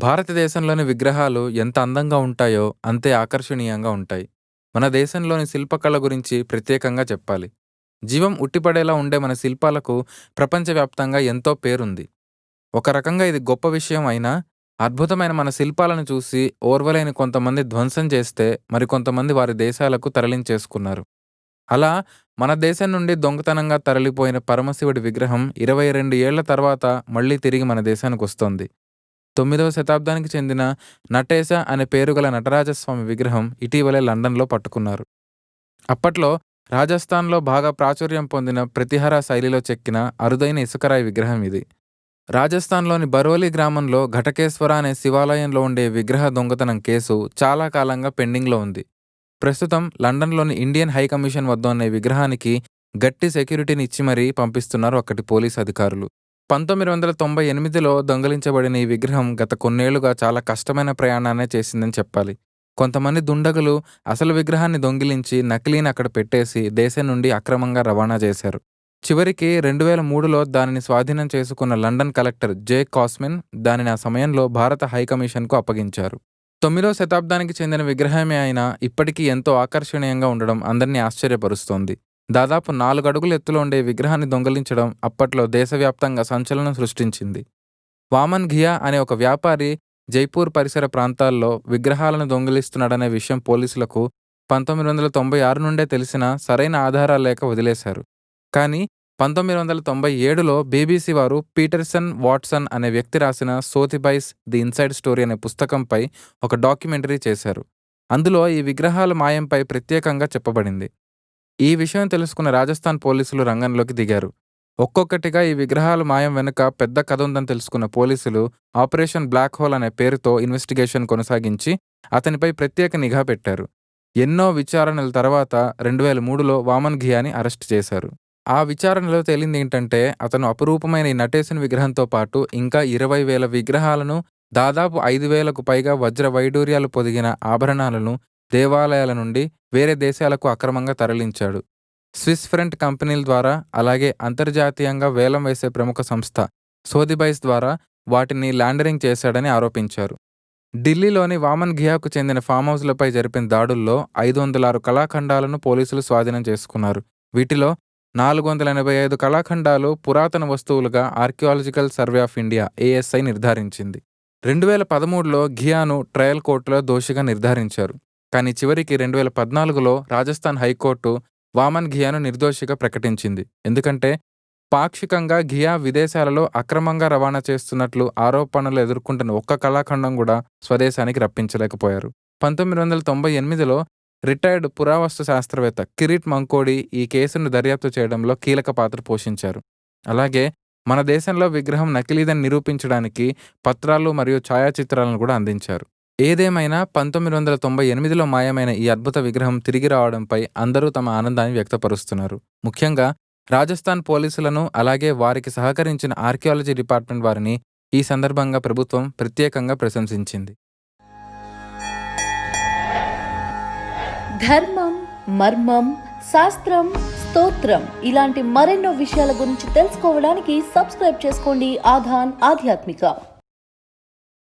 భారతదేశంలోని విగ్రహాలు ఎంత అందంగా ఉంటాయో అంతే ఆకర్షణీయంగా ఉంటాయి. మన దేశంలోని శిల్పకళ గురించి ప్రత్యేకంగా చెప్పాలి. జీవం ఉట్టిపడేలా ఉండే మన శిల్పాలకు ప్రపంచవ్యాప్తంగా ఎంతో పేరుంది. ఒక రకంగా ఇది గొప్ప విషయం అయినా, అద్భుతమైన మన శిల్పాలను చూసి ఓర్వలేని కొంతమంది ధ్వంసం చేస్తే, మరికొంతమంది వారి దేశాలకు తరలించేసుకున్నారు. అలా మన దేశం నుండి దొంగతనంగా తరలిపోయిన పరమశివుడి విగ్రహం 22 ఏళ్ల తర్వాత మళ్ళీ తిరిగి మన దేశానికొస్తోంది. 9వ శతాబ్దానికి చెందిన నటేశ అనే పేరుగల నటరాజస్వామి విగ్రహం ఇటీవలే లండన్‌లో పట్టుకున్నారు. అప్పట్లో రాజస్థాన్‌లో బాగా ప్రాచుర్యం పొందిన ప్రతిహర శైలిలో చెక్కిన అరుదైన ఇసుకరాయి విగ్రహం ఇది. రాజస్థాన్‌లోని బరోలి గ్రామంలో ఘటకేశ్వర అనే శివాలయంలో ఉండే విగ్రహ దొంగతనం కేసు చాలా కాలంగా పెండింగ్‌లో ఉంది. ప్రస్తుతం లండన్‌లోని ఇండియన్ హై కమిషన్ వద్ద ఉన్న ఈ విగ్రహానికి గట్టి సెక్యూరిటీని ఇచ్చి మరీ పంపిస్తున్నారు అక్కడి పోలీసు అధికారులు. 1998లో దొంగిలించబడిన ఈ విగ్రహం గత కొన్నేళ్లుగా చాలా కష్టమైన ప్రయాణాన్నే చేసిందని చెప్పాలి. కొంతమంది దుండగులు అసలు విగ్రహాన్ని దొంగిలించి నకిలీని అక్కడ పెట్టేసి దేశం నుండి అక్రమంగా రవాణా చేశారు. చివరికి 2003లో దానిని స్వాధీనం చేసుకున్న లండన్ కలెక్టర్ జే కాస్మిన్ దానిని ఆ సమయంలో భారత హైకమిషన్కు అప్పగించారు. 9వ శతాబ్దానికి చెందిన విగ్రహమే అయినా ఇప్పటికీ ఎంతో ఆకర్షణీయంగా ఉండడం అందరినీ ఆశ్చర్యపరుస్తోంది. దాదాపు 4 అడుగుల ఎత్తులో ఉండే విగ్రహాన్ని దొంగిలించడం అప్పట్లో దేశవ్యాప్తంగా సంచలనం సృష్టించింది. వామన్ ఘియా అనే ఒక వ్యాపారి జైపూర్ పరిసర ప్రాంతాల్లో విగ్రహాలను దొంగిలిస్తున్నాడనే విషయం పోలీసులకు 1996 నుండే తెలిసినా సరైన ఆధారాలు లేక వదిలేశారు. కానీ 1997లో బీబీసీ వారు పీటర్సన్ వాట్సన్ అనే వ్యక్తి రాసిన సోథిబైస్ ది ఇన్సైడ్ స్టోరీ అనే పుస్తకంపై ఒక డాక్యుమెంటరీ చేశారు. అందులో ఈ విగ్రహాల మాయంపై ప్రత్యేకంగా చెప్పబడింది. ఈ విషయం తెలుసుకున్న రాజస్థాన్ పోలీసులు రంగంలోకి దిగారు. ఒక్కొక్కటిగా ఈ విగ్రహాల మాయం వెనుక పెద్ద కథ ఉందని తెలుసుకున్న పోలీసులు ఆపరేషన్ బ్లాక్ హోల్ అనే పేరుతో ఇన్వెస్టిగేషన్ కొనసాగించి అతనిపై ప్రత్యేక నిఘా పెట్టారు. ఎన్నో విచారణల తర్వాత 2003లో వామన్ ఘియాని అరెస్ట్ చేశారు. ఆ విచారణలో తేలింది ఏంటంటే అతను అపురూపమైన ఈ నటేశన్ విగ్రహంతో పాటు ఇంకా 20,000 విగ్రహాలను, దాదాపు 5,000కు పైగా వజ్ర వైడూర్యాలు పొదిగిన ఆభరణాలను దేవాలయాల నుండి వేరే దేశాలకు అక్రమంగా తరలించాడు. స్విస్ ఫ్రంట్ కంపెనీల ద్వారా, అలాగే అంతర్జాతీయంగా వేలం వేసే ప్రముఖ సంస్థ సోథిబైస్ ద్వారా వాటిని లాండరింగ్ చేశాడని ఆరోపించారు. ఢిల్లీలోని వామన్ ఘియాకు చెందిన ఫామ్ హౌస్లపై జరిపిన దాడుల్లో 506 కళాఖండాలను పోలీసులు స్వాధీనం చేసుకున్నారు. వీటిలో 485 కళాఖండాలు పురాతన వస్తువులుగా archaeological survey of India ASI నిర్ధారించింది. 2013లో ఘియాను ట్రయల్ కోర్టులో దోషిగా నిర్ధారించారు. కానీ చివరికి 2014లో రాజస్థాన్ హైకోర్టు వామన్ ఘియాను నిర్దోషిగా ప్రకటించింది. ఎందుకంటే పాక్షికంగా ఘియా విదేశాలలో అక్రమంగా రవాణా చేస్తున్నట్లు ఆరోపణలు ఎదుర్కొంటున్న ఒక్క కళాఖండం కూడా స్వదేశానికి రప్పించలేకపోయారు. 1998లో రిటైర్డ్ పురావస్తు శాస్త్రవేత్త కిరీట్ మంకోడి ఈ కేసును దర్యాప్తు చేయడంలో కీలక పాత్ర పోషించారు. అలాగే మన దేశంలో విగ్రహం నకిలీదని నిరూపించడానికి పత్రాలు మరియు ఛాయాచిత్రాలను కూడా అందించారు. ఏదేమైనా 1998లో మాయమైన ఈ అద్భుత విగ్రహం తిరిగి రావడంపై అందరూ తమ ఆనందాన్ని వ్యక్తపరుస్తున్నారు. ముఖ్యంగా రాజస్థాన్ పోలీసులను, అలాగే వారికి సహకరించిన ఆర్కియాలజీ డిపార్ట్మెంట్ వారిని ఈ సందర్భంగా ప్రభుత్వం ప్రత్యేకంగా ప్రశంసించింది. ధర్మం, మర్మం, శాస్త్రం, స్తోత్రం ఇలాంటి మరెన్నో విషయాల గురించి తెలుసుకోవడానికి సబ్స్క్రైబ్ చేసుకోండి ఆధాన్ ఆధ్యాత్మిక.